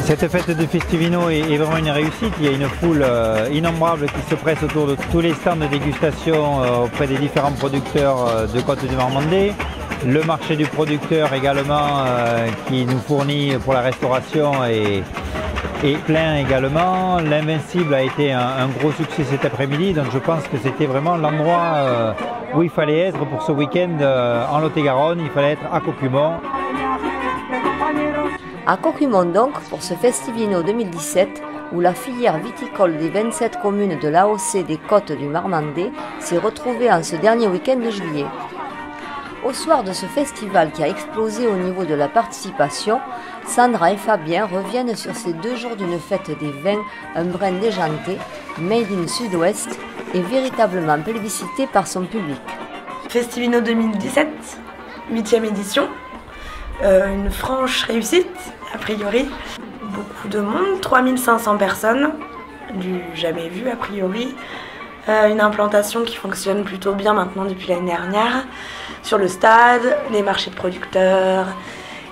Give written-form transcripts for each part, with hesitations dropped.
Cette fête de Festivino est vraiment une réussite. Il y a une foule innombrable qui se presse autour de tous les stands de dégustation auprès des différents producteurs de Côte du Marmandais. Le marché du producteur également qui nous fournit pour la restauration est plein également. L'Invincible a été un gros succès cet après-midi, donc je pense que c'était vraiment l'endroit où il fallait être pour ce week-end en Lot-et-Garonne. Il fallait être à Cocumont. À Cocumont donc, pour ce Festivino 2017, où la filière viticole des 27 communes de l'AOC des Côtes du Marmandais s'est retrouvée en ce dernier week-end de juillet. Au soir de ce festival qui a explosé au niveau de la participation, Sandra et Fabien reviennent sur ces 2 jours d'une fête des vins, un brin déjanté, made in Sud-Ouest et véritablement plébiscité par son public. Festivino 2017, 8e édition, une franche réussite a priori, beaucoup de monde, 3500 personnes, du jamais vu a priori, une implantation qui fonctionne plutôt bien maintenant depuis l'année dernière, sur le stade, les marchés de producteurs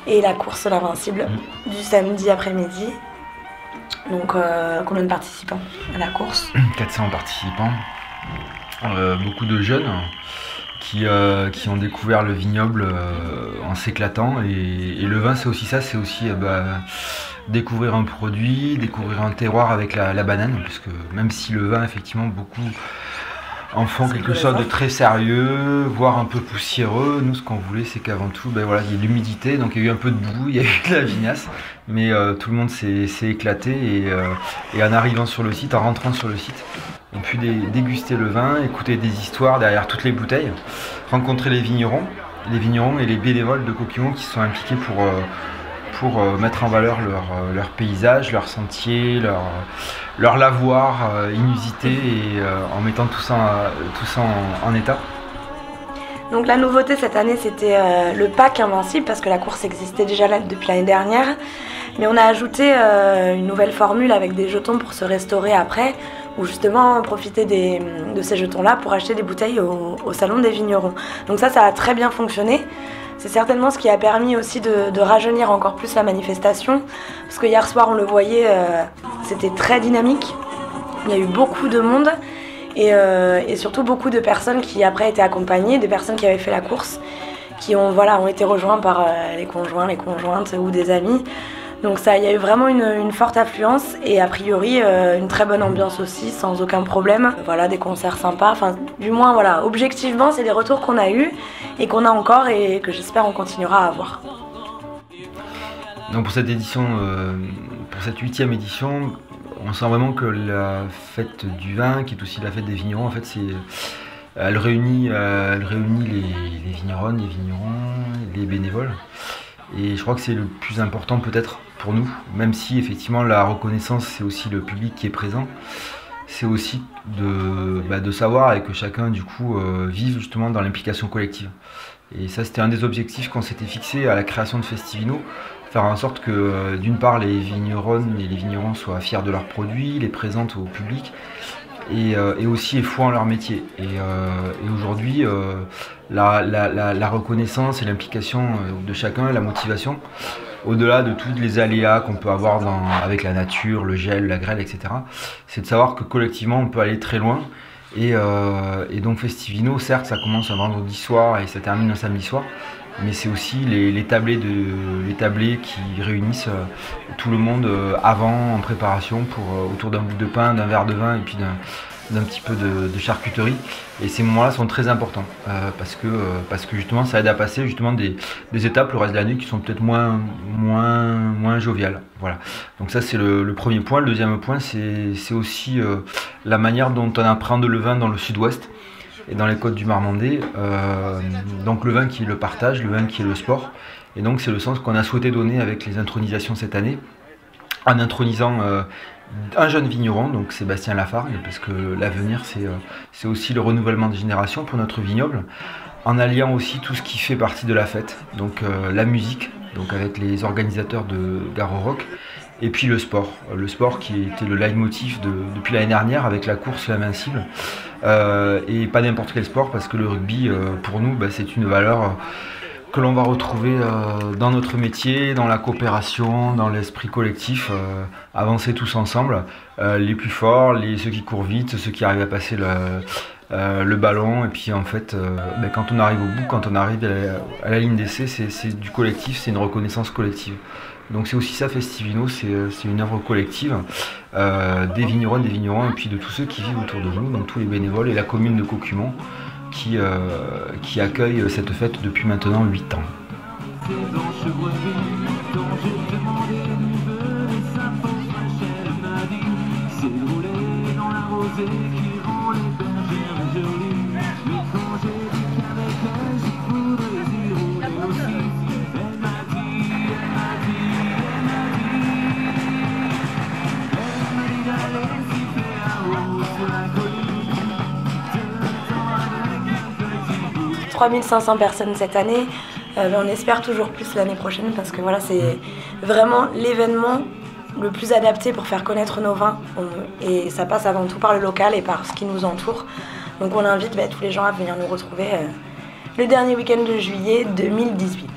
et la course l'Invincible du samedi après-midi. Donc combien de participants à la course? 400 participants, beaucoup de jeunes qui ont découvert le vignoble en s'éclatant et le vin c'est aussi ça, c'est aussi découvrir un produit, découvrir un terroir avec la banane, parce que même si le vin effectivement beaucoup en font quelque chose de très sérieux, voire un peu poussiéreux. Nous, ce qu'on voulait, c'est qu'avant tout, voilà, il y ait de l'humidité, donc il y a eu un peu de boue, il y a eu de la vinasse, mais tout le monde s'est éclaté et en arrivant sur le site, en rentrant sur le site, on a pu déguster le vin, écouter des histoires derrière toutes les bouteilles, rencontrer les vignerons et les bénévoles de Cocumont qui se sont impliqués pour mettre en valeur leur paysage, leur sentier, leur lavoir inusité et en mettant tout ça en état. Donc la nouveauté cette année c'était le pack Invincible parce que la course existait déjà là depuis l'année dernière, mais on a ajouté une nouvelle formule avec des jetons pour se restaurer après, ou justement profiter de ces jetons là pour acheter des bouteilles au salon des vignerons. Donc ça a très bien fonctionné. C'est certainement ce qui a permis aussi de rajeunir encore plus la manifestation, parce que hier soir on le voyait, c'était très dynamique, il y a eu beaucoup de monde et surtout beaucoup de personnes qui après étaient accompagnées, des personnes qui avaient fait la course, qui ont été rejoints par les conjoints, les conjointes ou des amis. Donc il y a eu vraiment une forte affluence et a priori une très bonne ambiance aussi, sans aucun problème. Voilà, des concerts sympas, enfin du moins voilà, objectivement c'est des retours qu'on a eus et qu'on a encore et que j'espère on continuera à avoir. Donc pour cette édition, pour cette 8e édition, on sent vraiment que la fête du vin, qui est aussi la fête des vignerons, en fait elle réunit les vigneronnes, les vignerons, les bénévoles. Et je crois que c'est le plus important peut-être pour nous, même si effectivement la reconnaissance c'est aussi le public qui est présent, c'est aussi de savoir et que chacun du coup vive justement dans l'implication collective. Et ça c'était un des objectifs qu'on s'était fixé à la création de Festivino, faire en sorte que d'une part les vigneronnes et les vignerons soient fiers de leurs produits, les présentent au public, et aussi foi en leur métier. Et aujourd'hui, la reconnaissance et l'implication de chacun, la motivation, au-delà de tous les aléas qu'on peut avoir avec la nature, le gel, la grêle, etc., c'est de savoir que collectivement on peut aller très loin. Et donc Festivino, certes, ça commence un vendredi soir et ça termine un samedi soir, mais c'est aussi les tablés qui réunissent tout le monde avant, en préparation, autour d'un bout de pain, d'un verre de vin et puis d'un petit peu de charcuterie. Et ces moments-là sont très importants parce que justement ça aide à passer justement des étapes le reste de l'année qui sont peut-être moins joviales. Voilà. Donc ça c'est le premier point. Le deuxième point c'est aussi la manière dont on appréhende le vin dans le sud-ouest et dans les côtes du Marmandais. Donc le vin qui est le partage, le vin qui est le sport. Et donc c'est le sens qu'on a souhaité donner avec les intronisations cette année, en intronisant un jeune vigneron, donc Sébastien Lafargue, parce que l'avenir c'est aussi le renouvellement des générations pour notre vignoble, en alliant aussi tout ce qui fait partie de la fête, donc la musique, donc avec les organisateurs de Garo Rock, et puis le sport qui était le leitmotiv depuis l'année dernière avec la course l'Invincible, et pas n'importe quel sport parce que le rugby pour nous c'est une valeur que l'on va retrouver dans notre métier, dans la coopération, dans l'esprit collectif, avancer tous ensemble, les plus forts, ceux qui courent vite, ceux qui arrivent à passer le ballon, et puis en fait quand on arrive au bout, quand on arrive à la ligne d'essai, c'est du collectif, c'est une reconnaissance collective. Donc c'est aussi ça Festivino, c'est une œuvre collective des vignerons, et puis de tous ceux qui vivent autour de nous, donc tous les bénévoles et la commune de Caucumont qui accueille cette fête depuis maintenant 8 ans. « 3500 personnes cette année, on espère toujours plus l'année prochaine parce que voilà, c'est vraiment l'événement le plus adapté pour faire connaître nos vins et ça passe avant tout par le local et par ce qui nous entoure. Donc on invite tous les gens à venir nous retrouver le dernier week-end de juillet 2018.